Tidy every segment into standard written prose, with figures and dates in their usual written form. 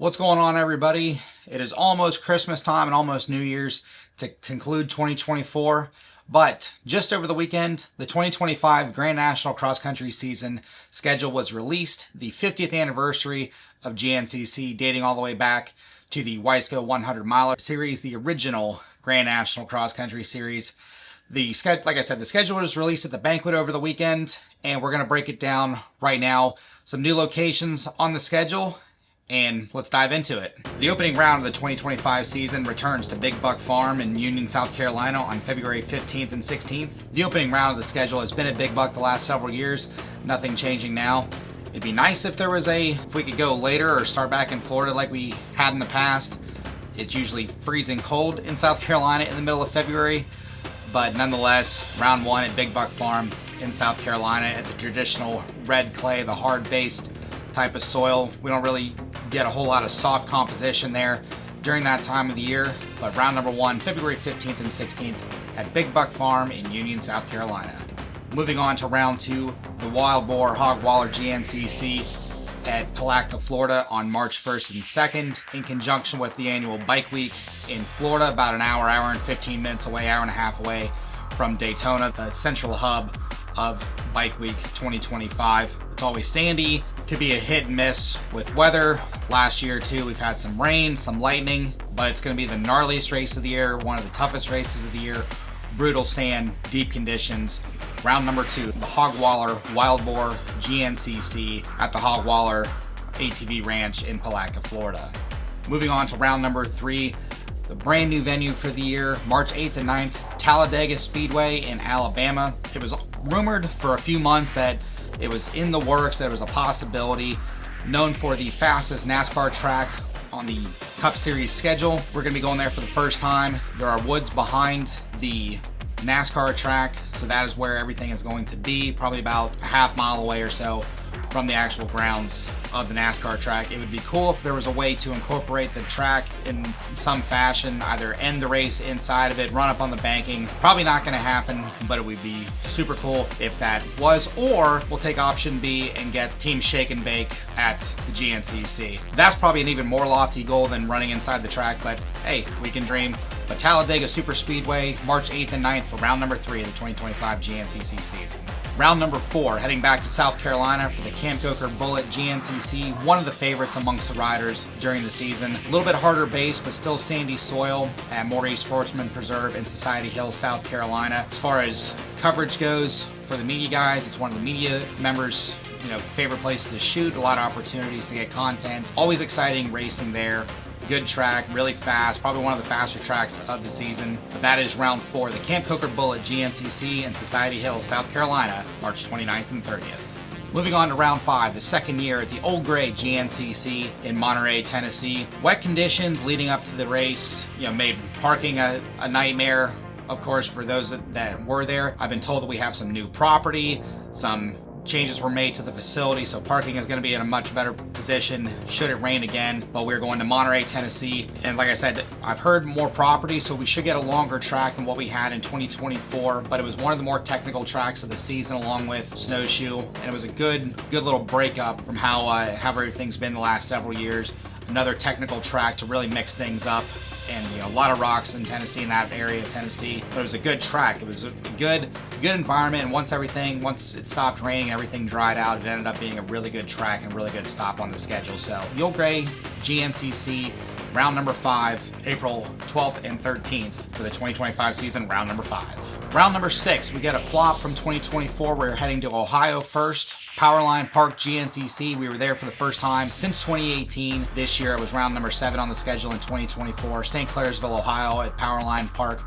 What's going on, everybody? It is almost Christmas time and almost New Year's to conclude 2024, but just over the weekend, the 2025 Grand National Cross Country season schedule was released, the 50th anniversary of GNCC, dating all the way back to the Weisco 100 Miler Series, the original Grand National Cross Country Series. Like I said, the schedule was released at the banquet over the weekend, and we're going to break it down right now. Some new locations on the schedule, and let's dive into it. The opening round of the 2025 season returns to Big Buck Farm in Union, South Carolina on February 15th and 16th. The opening round of the schedule has been at Big Buck the last several years, nothing changing now. It'd be nice if we could go later or start back in Florida like we had in the past. It's usually freezing cold in South Carolina in the middle of February, but nonetheless, round one at Big Buck Farm in South Carolina at the traditional red clay, the hard-based type of soil. We don't really get a whole lot of soft composition there during that time of the year, but round number one, February 15th and 16th at Big Buck Farm in Union, South Carolina. Moving on to round two, the Wild Boar Hogwaller GNCC at Palatka, Florida on March 1st and 2nd, in conjunction with the annual Bike Week in Florida, about an hour and 15 minutes away, hour and a half away from Daytona, the central hub of Bike Week 2025. It's always sandy, could be a hit and miss with weather. Last year too, we've had some rain, some lightning, but it's going to be the gnarliest race of the year, one of the toughest races of the year. Brutal sand, deep conditions. Round number two, the Hogwaller Wild Boar GNCC at the Hogwaller ATV Ranch in Palatka, Florida. Moving on to round number three, the brand new venue for the year, March 8th and 9th, Talladega Speedway in Alabama. It was rumored for a few months that it was in the works, that it was a possibility. Known for the fastest NASCAR track on the Cup Series schedule. We're going to be going there for the first time. There are woods behind the NASCAR track, so that is where everything is going to be, probably about a half mile away or so from the actual grounds of the NASCAR track. It would be cool if there was a way to incorporate the track in some fashion, either end the race inside of it, run up on the banking. Probably not going to happen, but it would be super cool if that was, or we'll take option B and get Team Shake and Bake at the GNCC. That's probably an even more lofty goal than running inside the track, but hey, we can dream. But Talladega Super Speedway, March 8th and 9th for round number three of the 2025 GNCC season. Round number four, heading back to South Carolina for the Camp Coker Bullet GNCC, one of the favorites amongst the riders during the season. A little bit harder base, but still sandy soil at Monterey Sportsman Preserve in Society Hill, South Carolina. As far as coverage goes for the media guys, it's one of the media members' favorite places to shoot. A lot of opportunities to get content. Always exciting racing there. Good track, really fast, probably one of the faster tracks of the season. But that is round four, the Camp Coker Bullet GNCC in Society Hill, South Carolina, March 29th and 30th. Moving on to round five, the second year at the Old Gray GNCC in Monterey, Tennessee. Wet conditions leading up to the race, made parking a nightmare, of course, for those that were there. I've been told that we have some new property, some changes were made to the facility, so parking is going to be in a much better position should it rain again. But we're going to Monterey, Tennessee, and like I said, I've heard more property, so we should get a longer track than what we had in 2024, but it was one of the more technical tracks of the season along with Snowshoe, and it was a good little breakup from how everything's been the last several years. Another technical track to really mix things up, and a lot of rocks in Tennessee, in that area of Tennessee, but it was a good track. It was a good environment, and once it stopped raining, everything dried out, it ended up being a really good track and a really good stop on the schedule. So the Old Gray GNCC, round number five, April 12th and 13th for the 2025 season, round number five. Round number six, we get a flop from 2024. We're heading to Ohio first. Powerline Park GNCC, we were there for the first time since 2018. This year it was round number 7 on the schedule in 2024. St. Clairsville, Ohio at Powerline Park.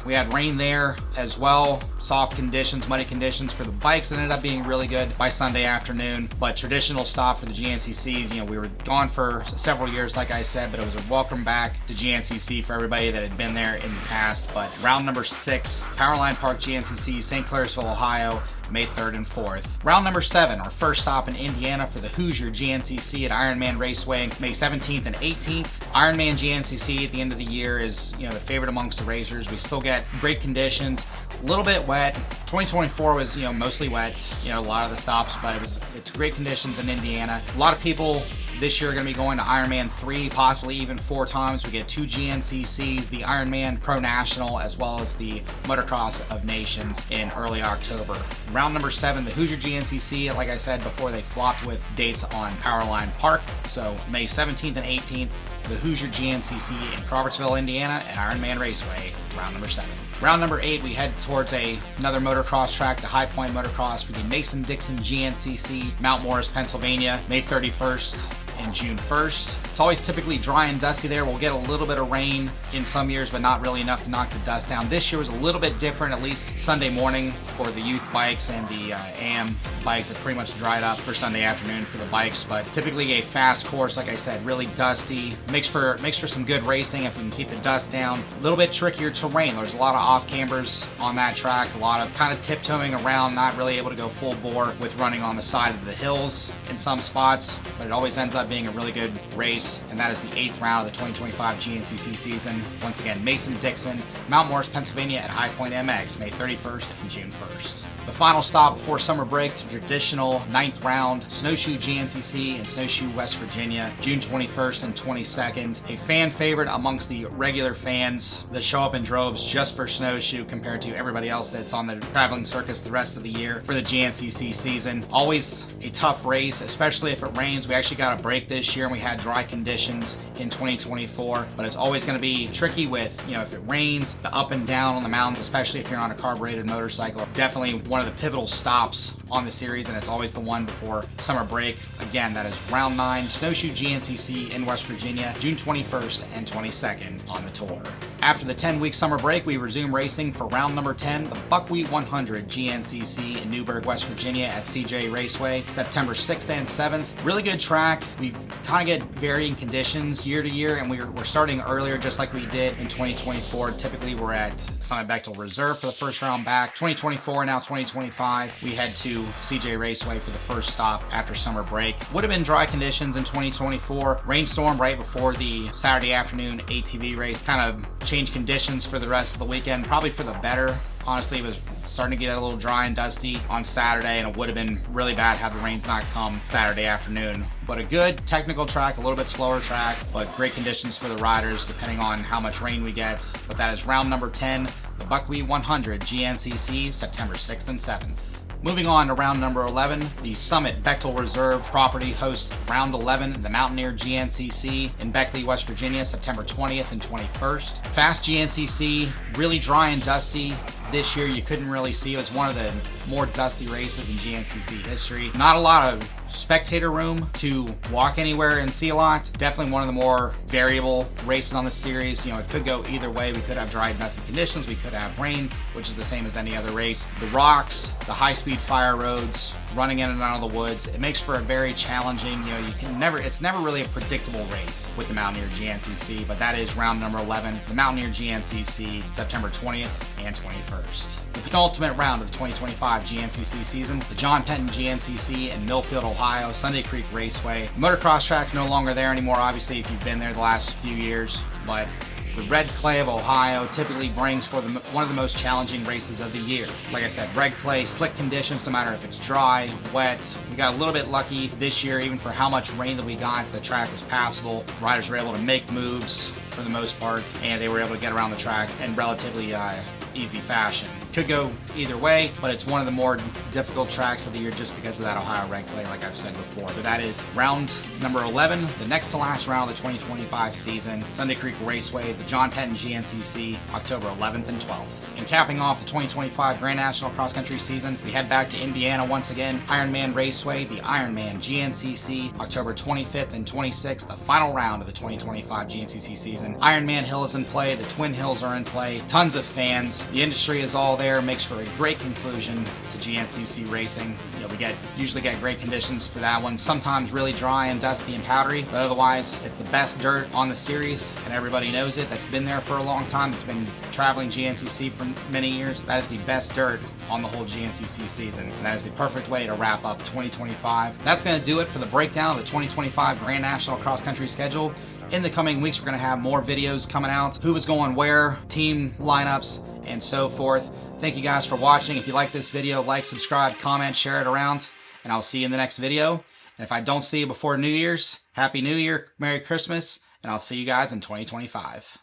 We had rain there as well. Soft conditions, muddy conditions for the bikes. It ended up being really good by Sunday afternoon. But traditional stop for the GNCC, we were gone for several years, like I said, but it was a welcome back to GNCC for everybody that had been there in the past. But round number 6, Powerline Park GNCC, St. Clairsville, Ohio, May 3rd and 4th. Round number 7, our first stop in Indiana for the Hoosier GNCC at Ironman Raceway, May 17th and 18th. Ironman GNCC at the end of the year is, the favorite amongst the racers. We still get great conditions, a little bit wet. 2024 was, mostly wet, a lot of the stops, but it's great conditions in Indiana. A lot of people this year are going to be going to Ironman 3, possibly even 4 times. We get 2 GNCCs, the Ironman Pro National, as well as the Motocross of Nations in early October. Round number 7, the Hoosier GNCC, like I said before, they flopped with dates on Powerline Park. So May 17th and 18th, the Hoosier GNCC in Crawfordsville, Indiana at Ironman Raceway, round number 7. Round number 8, we head towards another motocross track, the High Point Motocross for the Mason-Dixon GNCC, Mount Morris, Pennsylvania, May 31st and June 1st. It's always typically dry and dusty there. We'll get a little bit of rain in some years, but not really enough to knock the dust down. This year was a little bit different, at least Sunday morning for the youth bikes and the AM bikes. It pretty much dried up for Sunday afternoon for the bikes, but typically a fast course, like I said, really dusty. Makes for some good racing if we can keep the dust down. A little bit trickier terrain. There's a lot of off-cambers on that track, a lot of kind of tiptoeing around, not really able to go full bore with running on the side of the hills in some spots, but it always ends up being a really good race, and that is the 8th round of the 2025 GNCC season. Once again, Mason-Dixon, Mount Morris, Pennsylvania at High Point MX, May 31st and June 1st. The final stop before summer break, the traditional 9th round, Snowshoe GNCC in Snowshoe, West Virginia, June 21st and 22nd. A fan favorite amongst the regular fans that show up in droves just for Snowshoe compared to everybody else that's on the traveling circus the rest of the year for the GNCC season. Always a tough race, especially if it rains. We actually got a break this year and we had dry conditions in 2024, but it's always going to be tricky with, if it rains, the up and down on the mountains, especially if you're on a carbureted motorcycle. Definitely one of the pivotal stops on the series, and it's always the one before summer break. Again, that is round 9, Snowshoe GNCC in West Virginia, June 21st and 22nd on the tour. After the 10-week summer break, we resume racing for round number 10, the Buckwheat 100 GNCC in Newburgh, West Virginia at CJ Raceway, September 6th and 7th. Really good track. We kind of get varying conditions year to year, and we're starting earlier just like we did in 2024. Typically, we're at Summit Bechtel Reserve for the first round back. 2024, now 2025, we head to CJ Raceway for the first stop after summer break. Would have been dry conditions in 2024. Rainstorm right before the Saturday afternoon ATV race kind of changed conditions for the rest of the weekend, probably for the better. Honestly, it was starting to get a little dry and dusty on Saturday, and it would have been really bad had the rains not come Saturday afternoon. But a good technical track, a little bit slower track, but great conditions for the riders depending on how much rain we get. But that is round number 10, the Buckwheat 100 GNCC, September 6th and 7th. Moving on to round number 11, the Summit Bechtel Reserve property hosts round 11, the Mountaineer GNCC in Beckley, West Virginia, September 20th and 21st. Fast GNCC, really dry and dusty. This year you couldn't really see. It was one of the more dusty races in GNCC history. Not a lot of spectator room to walk anywhere and see a lot. Definitely one of the more variable races on the series. It could go either way. We could have dry and dusty conditions. We could have rain, which is the same as any other race. The rocks, the high-speed fire roads, running in and out of the woods. It makes for a very challenging, it's never really a predictable race with the Mountaineer GNCC, but that is round number 11, the Mountaineer GNCC, September 20th and 21st. The penultimate round of the 2025 GNCC season, the John Penton GNCC in Millfield, Ohio, Sunday Creek Raceway. The motocross track's no longer there anymore, obviously, if you've been there the last few years, but the red clay of Ohio typically brings for one of the most challenging races of the year. Like I said, red clay, slick conditions, no matter if it's dry, wet. We got a little bit lucky this year, even for how much rain that we got. The track was passable. Riders were able to make moves for the most part, and they were able to get around the track in relatively easy fashion. Could go either way, but it's one of the more difficult tracks of the year just because of that Ohio red clay, like I've said before. But that is round number 11, the next to last round of the 2025 season, Sunday Creek Raceway, the John Penton GNCC, October 11th and 12th. And capping off the 2025 Grand National Cross Country season, we head back to Indiana once again, Ironman Raceway, the Ironman GNCC, October 25th and 26th, the final round of the 2025 GNCC season. Ironman Hill is in play, the Twin Hills are in play, tons of fans, the industry is all there, makes for a great conclusion to GNCC racing. We usually get great conditions for that one, sometimes really dry and dusty and powdery, but otherwise it's the best dirt on the series, and everybody knows it. That's been there for a long time. It's been traveling GNCC for many years. That is the best dirt on the whole GNCC season, and that is the perfect way to wrap up 2025. That's going to do it for the breakdown of the 2025 Grand National Cross Country schedule. In the coming weeks, we're going to have more videos coming out, who was going where, team lineups, and so forth. Thank you guys for watching. If you like this video, like, subscribe, comment, share it around, and I'll see you in the next video. And if I don't see you before New Year's, Happy New Year, Merry Christmas, and I'll see you guys in 2025.